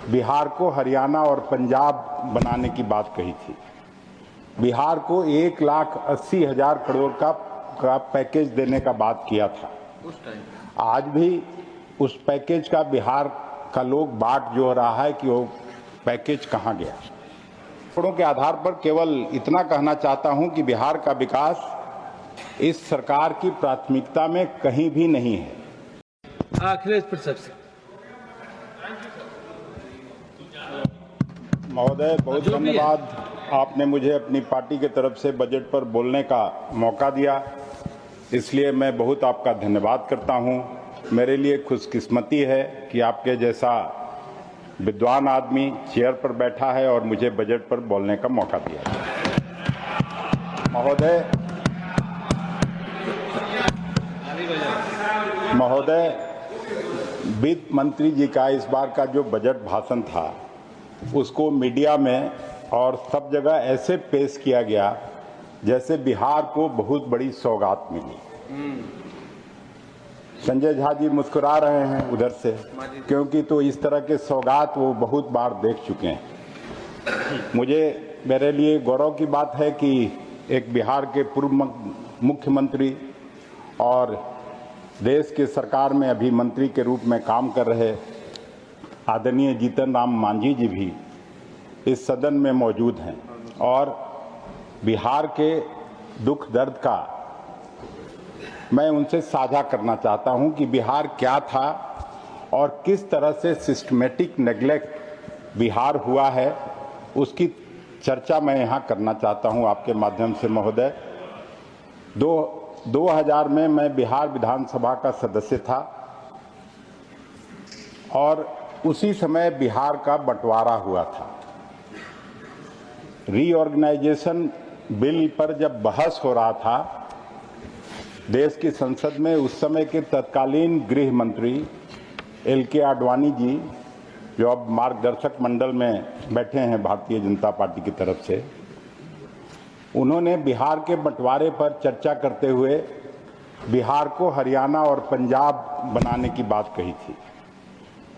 बिहार को हरियाणा और पंजाब बनाने की बात कही थी। बिहार को 1,80,000 करोड़ का पैकेज देने का बात किया था। आज भी उस पैकेज का बिहार का लोग बाट जो रहा है कि वो पैकेज कहां गया। आंकड़ों के आधार पर केवल इतना कहना चाहता हूं कि बिहार का विकास इस सरकार की प्राथमिकता में कहीं भी नहीं है। अखिलेश प्रसाद महोदय, बहुत धन्यवाद। आपने मुझे अपनी पार्टी की तरफ से बजट पर बोलने का मौका दिया, इसलिए मैं बहुत आपका धन्यवाद करता हूं। मेरे लिए खुशकिस्मती है कि आपके जैसा विद्वान आदमी चेयर पर बैठा है और मुझे बजट पर बोलने का मौका दिया। महोदय, वित्त मंत्री जी का इस बार का जो बजट भाषण था उसको मीडिया में और सब जगह ऐसे पेश किया गया जैसे बिहार को बहुत बड़ी सौगात मिली। संजय झा जी मुस्कुरा रहे हैं उधर से, क्योंकि तो इस तरह के सौगात वो बहुत बार देख चुके हैं। मेरे लिए गौरव की बात है कि एक बिहार के पूर्व मुख्यमंत्री और देश के सरकार में अभी मंत्री के रूप में काम कर रहे आदरणीय जीतन राम मांझी जी भी इस सदन में मौजूद हैं और बिहार के दुख दर्द का मैं उनसे साझा करना चाहता हूं कि बिहार क्या था और किस तरह से सिस्टमेटिक नेग्लेक्ट बिहार हुआ है, उसकी चर्चा मैं यहां करना चाहता हूं आपके माध्यम से। महोदय, 2000 में मैं बिहार विधानसभा का सदस्य था और उसी समय बिहार का बंटवारा हुआ था। रीऑर्गेनाइजेशन बिल पर जब बहस हो रहा था देश की संसद में, उस समय के तत्कालीन गृह मंत्री LK आडवाणी जी, जो अब मार्गदर्शक मंडल में बैठे हैं भारतीय जनता पार्टी की तरफ से, उन्होंने बिहार के बंटवारे पर चर्चा करते हुए बिहार को हरियाणा और पंजाब बनाने की बात कही थी।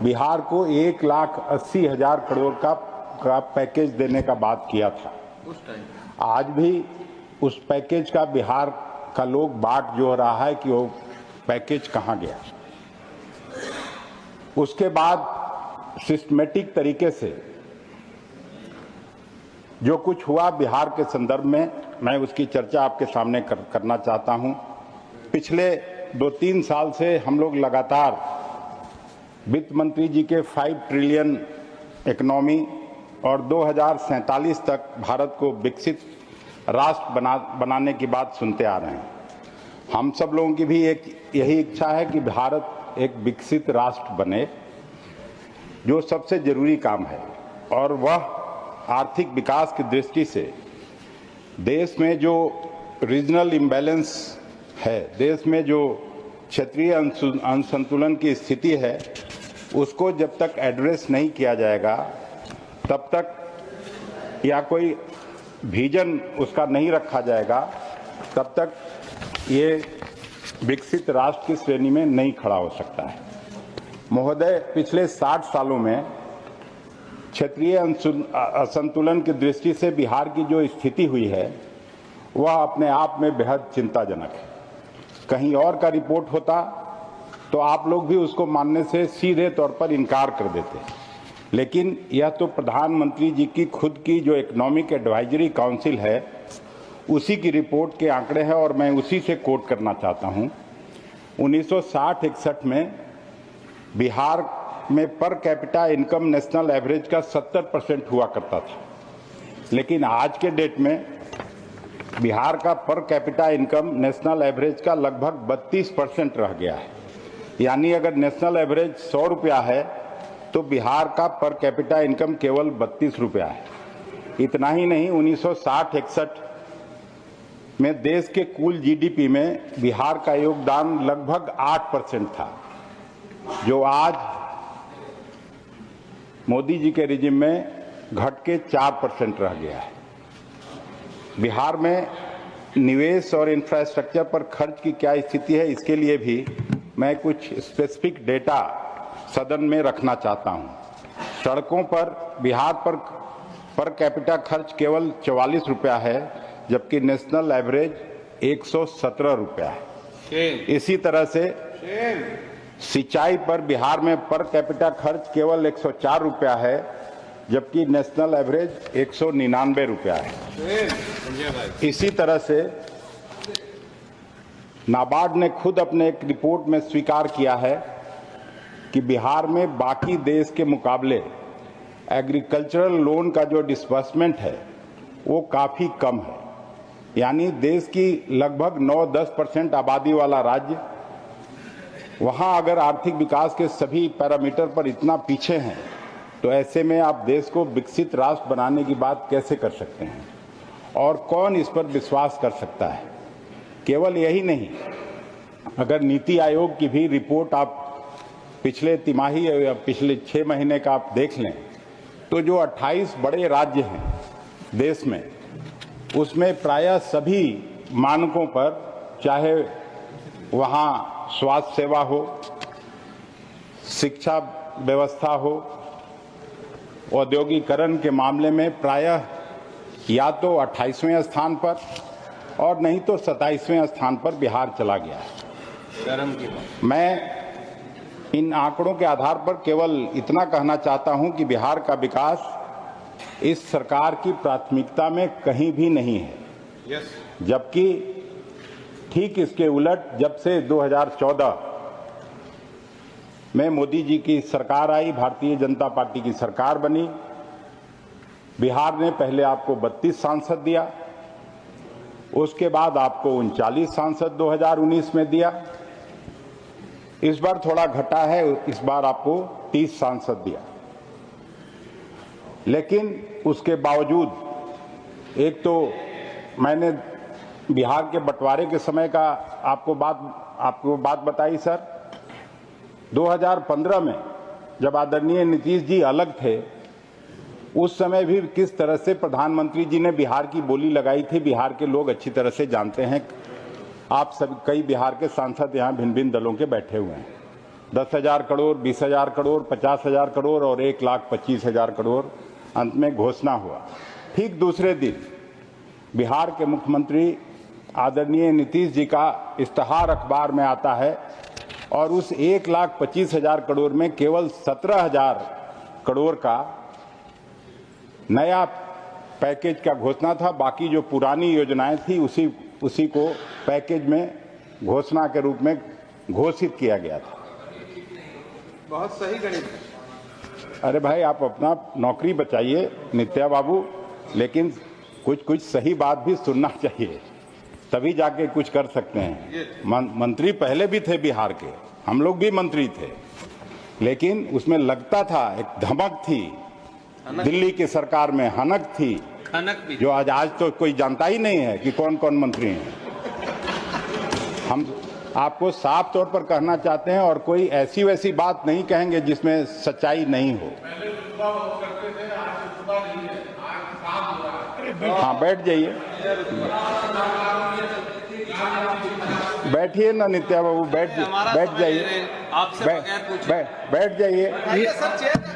बिहार को 1,80,000 करोड़ का पैकेज देने का बात किया था। आज भी उस पैकेज का बिहार का लोग बाट जो रहा है कि वो पैकेज कहां गया। उसके बाद सिस्टमेटिक तरीके से जो कुछ हुआ बिहार के संदर्भ में, मैं उसकी चर्चा आपके सामने करना चाहता हूं। पिछले 2-3 साल से हम लोग लगातार वित्त मंत्री जी के 5 ट्रिलियन इकोनॉमी और 2047 तक भारत को विकसित राष्ट्र बनाने की बात सुनते आ रहे हैं। हम सब लोगों की भी यही इच्छा है कि भारत एक विकसित राष्ट्र बने, जो सबसे जरूरी काम है, और वह आर्थिक विकास की दृष्टि से देश में जो रीजनल इम्बैलेंस है, देश में जो क्षेत्रीय असंतुलन की स्थिति है, उसको जब तक एड्रेस नहीं किया जाएगा तब तक, या कोई विजन उसका नहीं रखा जाएगा तब तक ये विकसित राष्ट्र की श्रेणी में नहीं खड़ा हो सकता है। महोदय, पिछले 60 सालों में क्षेत्रीय असंतुलन की दृष्टि से बिहार की जो स्थिति हुई है वह अपने आप में बेहद चिंताजनक है। कहीं और का रिपोर्ट होता तो आप लोग भी उसको मानने से सीधे तौर पर इनकार कर देते, लेकिन यह तो प्रधानमंत्री जी की खुद की जो इकोनॉमिक एडवाइजरी काउंसिल है उसी की रिपोर्ट के आंकड़े हैं और मैं उसी से कोट करना चाहता हूं। 1960-61 में बिहार में per capita income national average का 70% हुआ करता था, लेकिन आज के डेट में बिहार का per capita income national average का लगभग 32% रह गया है। यानी अगर नेशनल एवरेज 100 रुपया है तो बिहार का पर कैपिटा इनकम केवल 32 रुपया है। इतना ही नहीं, 1960-61 में देश के कुल GDP में बिहार का योगदान लगभग 8% था, जो आज मोदी जी के रिजिम में घट के 4% रह गया है। बिहार में निवेश और इंफ्रास्ट्रक्चर पर खर्च की क्या स्थिति है, इसके लिए भी मैं कुछ स्पेसिफिक डेटा सदन में रखना चाहता हूं। सड़कों पर बिहार पर कैपिटा खर्च केवल 44 रुपया है, जबकि नेशनल एवरेज 117 रुपया है। इसी तरह से सिंचाई पर बिहार में पर कैपिटा खर्च केवल 104 रुपया है, जबकि नेशनल एवरेज 199 रुपया है। इसी तरह से नाबार्ड ने खुद अपने एक रिपोर्ट में स्वीकार किया है कि बिहार में बाकी देश के मुकाबले एग्रीकल्चरल लोन का जो डिस्बर्समेंट है वो काफी कम है। यानी देश की लगभग 9-10% आबादी वाला राज्य, वहां अगर आर्थिक विकास के सभी पैरामीटर पर इतना पीछे हैं, तो ऐसे में आप देश को विकसित राष्ट्र बनाने की बात कैसे कर सकते हैं? और कौन इस पर विश्वास कर सकता है? केवल यही नहीं, अगर नीति आयोग की भी रिपोर्ट आप पिछले तिमाही या पिछले 6 महीने का आप देख लें, तो जो 28 बड़े राज्य हैं देश में, उसमें प्रायः सभी मानकों पर, चाहे वहाँ स्वास्थ्य सेवा हो, शिक्षा व्यवस्था हो, औद्योगिकरण के मामले में प्रायः या तो 28वें स्थान पर और नहीं तो 27वें स्थान पर बिहार चला गया है। मैं इन आंकड़ों के आधार पर केवल इतना कहना चाहता हूं कि बिहार का विकास इस सरकार की प्राथमिकता में कहीं भी नहीं है। जबकि ठीक इसके उलट, जब से 2014 में मोदी जी की सरकार आई, भारतीय जनता पार्टी की सरकार बनी, बिहार ने पहले आपको 32 सांसद दिया, उसके बाद आपको 39 सांसद 2019 में दिया, इस बार थोड़ा घटा है, इस बार आपको 30 सांसद दिया। लेकिन उसके बावजूद, एक तो मैंने बिहार के बंटवारे के समय का आपको बात बताई सर। 2015 में जब आदरणीय नीतीश जी अलग थे, उस समय भी किस तरह से प्रधानमंत्री जी ने बिहार की बोली लगाई थी, बिहार के लोग अच्छी तरह से जानते हैं। आप सब, कई बिहार के सांसद यहाँ भिन्न भिन्न दलों के बैठे हुए हैं। 10,000 करोड़, 20,000 करोड़, 50,000 करोड़ और 1,25,000 करोड़ अंत में घोषणा हुआ। ठीक दूसरे दिन बिहार के मुख्यमंत्री आदरणीय नीतीश जी का इश्तहार अखबार में आता है और उस 1,25,000 करोड़ में केवल 17,000 करोड़ का नया पैकेज का घोषणा था। बाकी जो पुरानी योजनाएं थी उसी को पैकेज में घोषणा के रूप में घोषित किया गया था। बहुत सही गणित। अरे भाई, आप अपना नौकरी बचाइए नित्या बाबू, लेकिन कुछ सही बात भी सुनना चाहिए, तभी जाके कुछ कर सकते हैं। मंत्री पहले भी थे बिहार के, हम लोग भी मंत्री थे, लेकिन उसमें लगता था, एक धमक थी, दिल्ली की सरकार में हनक थी, जो आज तो कोई जानता ही नहीं है कि कौन कौन मंत्री हैं। हम आपको साफ तौर पर कहना चाहते हैं और कोई ऐसी वैसी बात नहीं कहेंगे जिसमें सच्चाई नहीं हो। हाँ, बैठ जाइए, बैठिए ना नित्या बाबू, बैठ जाइए, बैठ जाइए।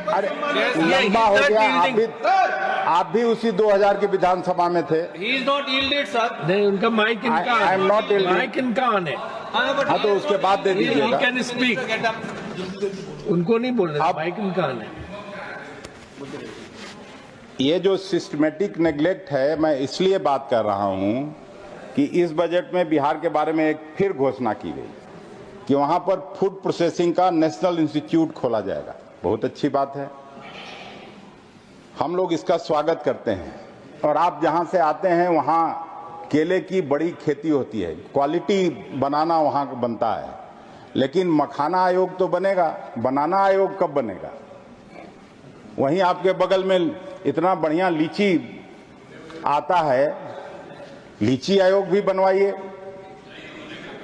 अरे लंबा हो गया, आप भी उसी 2000 की विधानसभा में थे। He is not yielded, sir. नहीं, उनका माइक इनका I am not yielded. Mic इनका ऑन है। हाँ, तो उसके बाद दे दीजिएगा। He can speak. उनको नहीं बोल रहे, माइक इनका ऑन है। ये जो सिस्टमेटिक नेग्लेक्ट है, मैं इसलिए बात कर रहा हूं कि इस बजट में बिहार के बारे में एक फिर घोषणा की गई कि वहां पर फूड प्रोसेसिंग का नेशनल इंस्टीट्यूट खोला जाएगा। बहुत अच्छी बात है, हम लोग इसका स्वागत करते हैं। और आप जहां से आते हैं वहां केले की बड़ी खेती होती है, क्वालिटी बनाना वहां बनता है, लेकिन मखाना आयोग तो बनेगा, बनाना आयोग कब बनेगा? वहीं आपके बगल में इतना बढ़िया लीची आता है, लीची आयोग भी बनवाइए,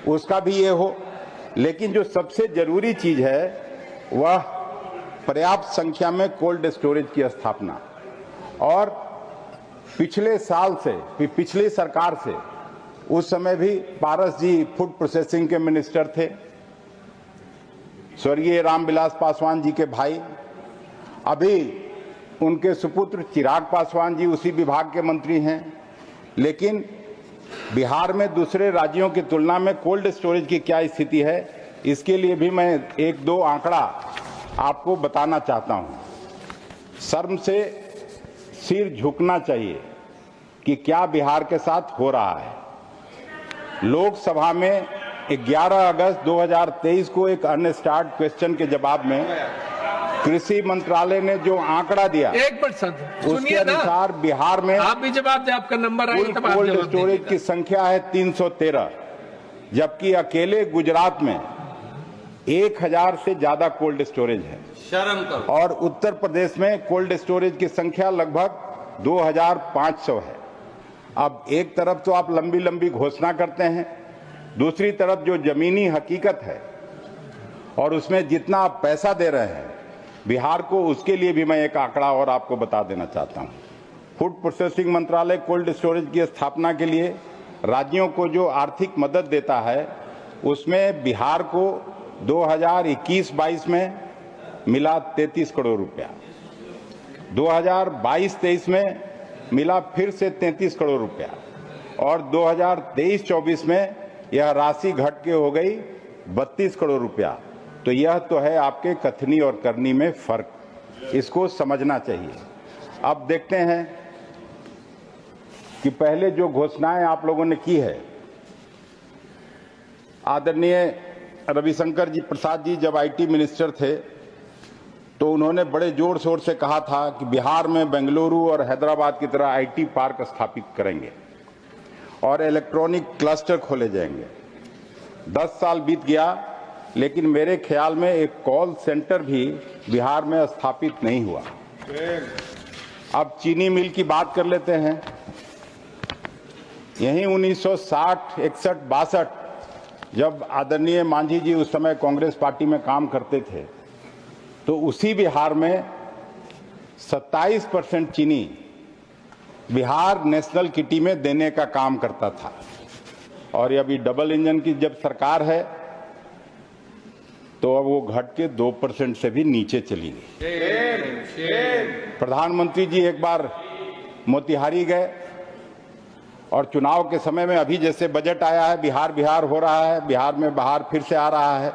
उसका भी ये हो। लेकिन जो सबसे जरूरी चीज है वह पर्याप्त संख्या में कोल्ड स्टोरेज की स्थापना। और पिछले साल से, पिछली सरकार से, उस समय भी पारस जी फूड प्रोसेसिंग के मिनिस्टर थे, स्वर्गीय रामविलास पासवान जी के भाई, अभी उनके सुपुत्र चिराग पासवान जी उसी विभाग के मंत्री हैं, लेकिन बिहार में दूसरे राज्यों की तुलना में कोल्ड स्टोरेज की क्या स्थिति है, इसके लिए भी मैं एक दो आंकड़ा आपको बताना चाहता हूं। शर्म से सिर झुकना चाहिए कि क्या बिहार के साथ हो रहा है। लोकसभा में 11 अगस्त 2023 को एक अनस्टार्ड क्वेश्चन के जवाब में कृषि मंत्रालय ने जो आंकड़ा दिया, एक मिनट सर उसके सुनिए ना, अनुसार बिहार में आप भी जवाब दे, आपका नंबर आएगा तब आप कोल्ड जवाब स्टोरेज दीजिएगा। की संख्या है 313, जबकि अकेले गुजरात में 1000 से ज्यादा कोल्ड स्टोरेज है। शर्म करो। और उत्तर प्रदेश में कोल्ड स्टोरेज की संख्या लगभग 2500 है। अब एक तरफ तो आप लंबी लंबी घोषणा करते हैं, दूसरी तरफ जो जमीनी हकीकत है और उसमें जितना आप पैसा दे रहे हैं बिहार को, उसके लिए भी मैं एक आंकड़ा और आपको बता देना चाहता हूं। फूड प्रोसेसिंग मंत्रालय कोल्ड स्टोरेज की स्थापना के लिए राज्यों को जो आर्थिक मदद देता है, उसमें बिहार को 2021-22 में मिला 33 करोड़ रुपया, 2022-23 में मिला फिर से 33 करोड़ रुपया, और 2023-24 में यह राशि घट के हो गई 32 करोड़ रुपया। तो यह तो है आपके कथनी और करनी में फर्क, इसको समझना चाहिए। अब देखते हैं कि पहले जो घोषणाएं आप लोगों ने की है, आदरणीय रविशंकर जी प्रसाद जी जब आईटी मिनिस्टर थे तो उन्होंने बड़े जोर शोर से कहा था कि बिहार में बेंगलुरु और हैदराबाद की तरह आईटी पार्क स्थापित करेंगे और इलेक्ट्रॉनिक क्लस्टर खोले जाएंगे। 10 साल बीत गया, लेकिन मेरे ख्याल में एक कॉल सेंटर भी बिहार में स्थापित नहीं हुआ। अब चीनी मिल की बात कर लेते हैं। यहीं 1960, 61, 62 जब आदरणीय मांझी जी उस समय कांग्रेस पार्टी में काम करते थे, तो उसी बिहार में 27% चीनी बिहार नेशनल किटी में देने का काम करता था। और अभी डबल इंजन की जब सरकार है तो अब वो घट के 2% से भी नीचे चली गई। प्रधानमंत्री जी एक बार मोतिहारी गए और चुनाव के समय में, अभी जैसे बजट आया है, बिहार बिहार हो रहा है, बिहार में बाहर फिर से आ रहा है,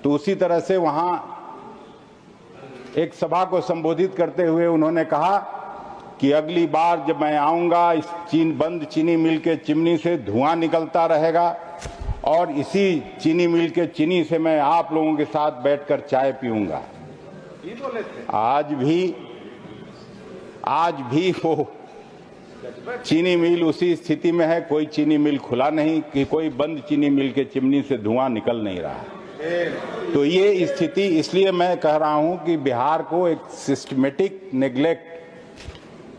तो उसी तरह से वहां एक सभा को संबोधित करते हुए उन्होंने कहा कि अगली बार जब मैं आऊंगा इस बंद चीनी मिल के चिमनी से धुआं निकलता रहेगा और इसी चीनी मिल के चीनी से मैं आप लोगों के साथ बैठकर चाय पीऊंगा। आज भी वो चीनी मिल उसी स्थिति में है, कोई चीनी मिल खुला नहीं, कि कोई बंद चीनी मिल के चिमनी से धुआं निकल नहीं रहा है। तो ये स्थिति, इसलिए मैं कह रहा हूं कि बिहार को एक सिस्टमेटिक नेग्लेक्ट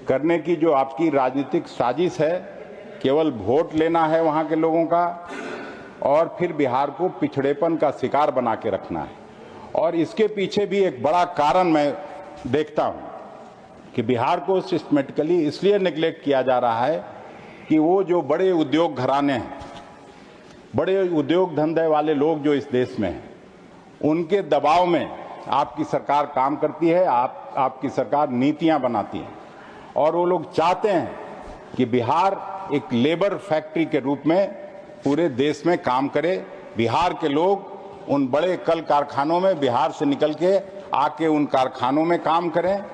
करने की जो आपकी राजनीतिक साजिश है, केवल वोट लेना है वहां के लोगों का और फिर बिहार को पिछड़ेपन का शिकार बना के रखना है। और इसके पीछे भी एक बड़ा कारण मैं देखता हूं कि बिहार को सिस्टमेटिकली इसलिए नेग्लेक्ट किया जा रहा है कि वो जो बड़े उद्योग घराने हैं, बड़े उद्योग धंधे वाले लोग जो इस देश में हैं, उनके दबाव में आपकी सरकार काम करती है, आपकी सरकार नीतियां बनाती है और वो लोग चाहते हैं कि बिहार एक लेबर फैक्ट्री के रूप में पूरे देश में काम करे। बिहार के लोग उन बड़े कल कारखानों में बिहार से निकल के आके उन कारखानों में काम करें